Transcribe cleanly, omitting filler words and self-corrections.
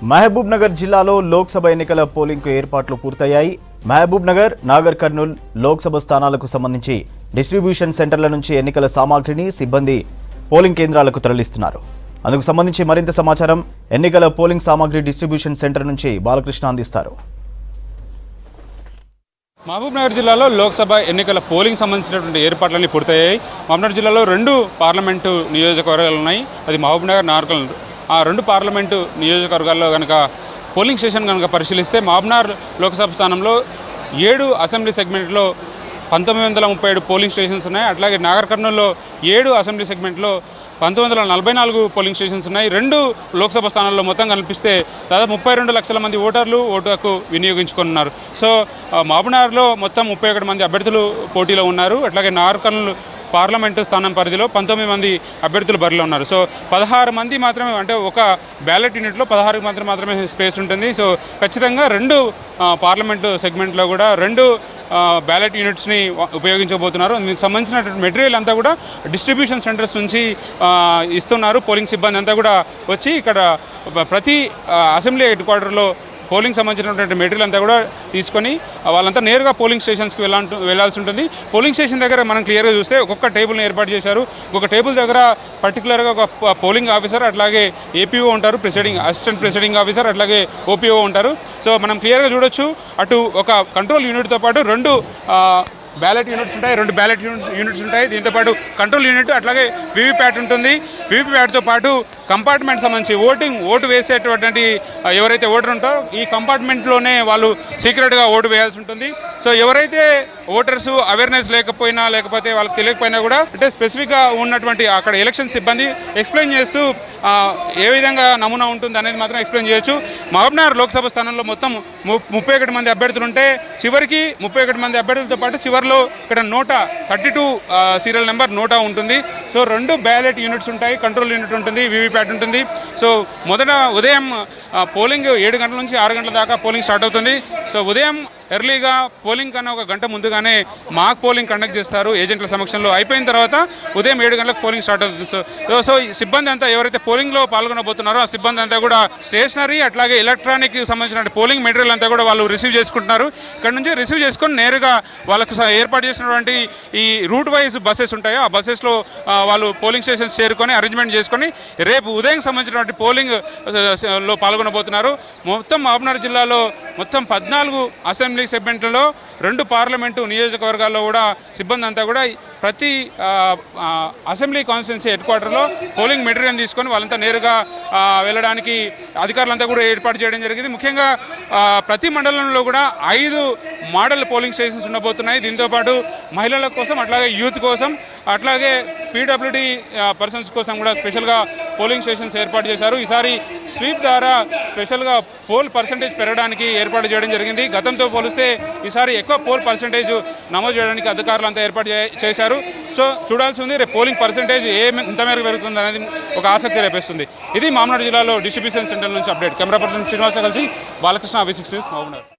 మహబూబ్ నగర్ జిల్లాలో లోక్సభ ఎన్నికల పోలింగ్కు ఏర్పాట్లు పూర్తయ్యాయి. మహబూబ్ నగర్, నాగర్ కర్నూల్ లోక్సభ స్థానాలకు సంబంధించి డిస్ట్రిబ్యూషన్ సెంటర్ల నుంచి ఎన్నికల సామాగ్రిని సిబ్బంది పోలింగ్ కేంద్రాలకు తరలిస్తున్నారు. అందుకు సంబంధించి మరింత సమాచారం ఎన్నికల పోలింగ్ సామాగ్రి డిస్ట్రిబ్యూషన్ సెంటర్ నుంచి బాలకృష్ణ అందిస్తారు. మహబూబ్ నగర్ జిల్లాలో లోక్సభ ఎన్నికల పోలింగ్ సంబంధించినటువంటి ఏర్పాట్లన్నీ పూర్తయ్యాయి. మహబూబ్ నగర్ జిల్లాలో 2 పార్లమెంటు నియోజకవర్గాలు ఉన్నాయి. అది మహబూబ్ నగర్, నాగర్ కర్నూల్. ఆ 2 పార్లమెంటు నియోజకవర్గాల్లో కనుక పోలింగ్ స్టేషన్ కనుక పరిశీలిస్తే మహబూబ్ నగర్ లోక్సభ స్థానంలో 7 అసెంబ్లీ సెగ్మెంట్లో 1937 పోలింగ్ స్టేషన్స్ ఉన్నాయి. అట్లాగే నాగర్ కర్నూల్లో 7 అసెంబ్లీ సెగ్మెంట్లో 1944 పోలింగ్ స్టేషన్స్ ఉన్నాయి. 2 లోక్సభ స్థానాల్లో మొత్తం కనిపిస్తే దాదాపు 32 లక్షల మంది ఓటర్లు ఓటు హక్కు వినియోగించుకున్నారు. సో మహబూబ్ నగర్లో మొత్తం 31 మంది అభ్యర్థులు పోటీలో ఉన్నారు. అట్లాగే నాగర్ కర్నూల్ పార్లమెంటు స్థానం పరిధిలో 19 మంది అభ్యర్థులు బరిలో ఉన్నారు. సో 16 మంది మాత్రమే, అంటే ఒక బ్యాలెట్ యూనిట్లో 16 మంది మాత్రమే స్పేస్ ఉంటుంది. సో ఖచ్చితంగా 2 పార్లమెంటు సెగ్మెంట్లో కూడా 2 బ్యాలెట్ యూనిట్స్ని ఉపయోగించబోతున్నారు. దీనికి సంబంధించినటువంటి మెటీరియల్ అంతా కూడా డిస్ట్రిబ్యూషన్ సెంటర్స్ నుంచి ఇస్తున్నారు. పోలింగ్ సిబ్బంది అంతా కూడా వచ్చి ఇక్కడ ప్రతి అసెంబ్లీ హెడ్ క్వార్టర్లో పోలింగ్ సంబంధించినటువంటి మెటీరియల్ అంతా కూడా తీసుకొని వాళ్ళంతా నేరుగా పోలింగ్ స్టేషన్స్కి వెళ్లాల్సి ఉంటుంది. పోలింగ్ స్టేషన్ దగ్గర మనం క్లియర్గా చూస్తే ఒక్కొక్క టేబుల్ని ఏర్పాటు చేశారు. ఒక్కొక్క టేబుల్ దగ్గర పర్టికులర్గా ఒక పోలింగ్ ఆఫీసర్, అట్లాగే ఏపీఓ ఉంటారు, అసిస్టెంట్ ప్రిసైడింగ్ ఆఫీసర్, అట్లాగే ఓపీఓ ఉంటారు. సో మనం క్లియర్గా చూడొచ్చు, అటు ఒక కంట్రోల్ యూనిట్తో పాటు 2 బ్యాలెట్ యూనిట్స్ ఉంటాయి, 2 బ్యాలెట్ యూనిట్స్ ఉంటాయి. దీంతోపాటు కంట్రోల్ యూనిట్, అట్లాగే వీవీప్యాట్ ఉంటుంది. వీవీప్యాట్తో పాటు కంపార్ట్మెంట్ సంబంధించి ఓటు వేసేటటువంటి ఎవరైతే ఓటర్ ఉంటారో ఈ కంపార్ట్మెంట్లోనే వాళ్ళు సీక్రెట్గా ఓటు వేయాల్సి ఉంటుంది. సో ఎవరైతే ఓటర్స్ అవేర్నెస్ లేకపోతే వాళ్ళకి తెలియకపోయినా కూడా, అంటే స్పెసిఫిక్గా ఉన్నటువంటి అక్కడ ఎలక్షన్ సిబ్బంది ఎక్స్ప్లెయిన్ చేస్తూ ఏ విధంగా నమూనా ఉంటుంది అనేది మాత్రం ఎక్స్ప్లెయిన్ చేయొచ్చు. మహబూబ్ నగర్ లోక్సభ స్థానంలో మొత్తం 31 మంది అభ్యర్థులు ఉంటే చివరికి 31 మంది అభ్యర్థులతో పాటు చివరిలో ఇక్కడ 32 సీరియల్ నెంబర్ నోటా ఉంటుంది. సో 2 బ్యాలెట్ యూనిట్స్ ఉంటాయి, కంట్రోల్ యూనిట్ ఉంటుంది, వీవీప్యాట్ ఉంటుంది. సో మొదట ఉదయం పోలింగ్ 7 గంటల నుంచి 6 గంటల దాకా పోలింగ్ స్టార్ట్ అవుతుంది. సో ఉదయం ఎర్లీగా పోలింగ్ కన్నా ఒక గంట ముందుగానే మాక్ పోలింగ్ కండక్ట్ చేస్తారు ఏజెంట్ల సమక్షంలో. అయిపోయిన తర్వాత ఉదయం 7 గంటలకు పోలింగ్ స్టార్ట్ అవుతుంది. సో ఈ సిబ్బంది అంతా ఎవరైతే పోలింగ్లో పాల్గొనబోతున్నారో ఆ సిబ్బంది అంతా కూడా స్టేషనరీ, అట్లాగే ఎలక్ట్రానిక్ సంబంధించిన పోలింగ్ మెటీరియల్ అంతా కూడా వాళ్ళు రిసీవ్ చేసుకుంటున్నారు. ఇక్కడ నుంచి రిసీవ్ చేసుకొని నేరుగా వాళ్ళకు ఏర్పాటు చేసినటువంటి ఈ రూట్ వైజ్ బస్సెస్ ఉంటాయో ఆ బస్సెస్లో వాళ్ళు పోలింగ్ స్టేషన్స్ చేరుకొని అరేంజ్మెంట్ చేసుకొని రేపు ఉదయం సంబంధించినటువంటి పోలింగ్ లో పాల్గొనబోతున్నారు. మొత్తం మహబూబ్ నగర్ జిల్లాలో మొత్తం 14 అసెంబ్లీ సెగ్మెంట్లలో 2 పార్లమెంటు నియోజకవర్గాల్లో కూడా సిబ్బంది అంతా కూడా ప్రతి అసెంబ్లీ కాన్స్టిట్యున్సీ హెడ్ క్వార్టర్లో పోలింగ్ మెటీరియల్ తీసుకొని వాళ్ళంతా నేరుగా వెళ్ళడానికి అధికారులంతా కూడా ఏర్పాటు చేయడం జరిగింది. ముఖ్యంగా ప్రతి మండలంలో కూడా 5 మోడల్ పోలింగ్ స్టేషన్స్ ఉండబోతున్నాయి. దీంతోపాటు మహిళల కోసం, అట్లాగే యూత్ కోసం, అట్లాగే పీడబ్ల్యూడీ పర్సన్స్ కోసం కూడా స్పెషల్గా పోలింగ్ స్టేషన్స్ ఏర్పాటు చేశారు. ఈసారి స్వీప్ ద్వారా స్పెషల్గా పోల్ పర్సంటేజ్ పెరగడానికి ఏర్పాటు చేయడం జరిగింది. గతంతో పోలిస్తే ఈసారి ఎక్కువ పోల్ పర్సంటేజ్ నమోదు చేయడానికి అధికారులు అంతా ఏర్పాటు చేశారు. సో చూడాల్సి ఉంది రేపు పోలింగ్ పర్సంటేజ్ ఎంత మేరకు పెరుగుతుంది అనేది ఒక ఆసక్తి రేపిస్తుంది. ఇది మహబూబ్ నగర్ జిల్లాలో డిస్ట్రిబ్యూషన్ సెంటర్ నుంచి అప్డేట్. కెమెరా పర్సన్ శ్రీనివాస కలిసి బాలకృష్ణ, V6 న్యూస్, మహబూబ్ నగర్.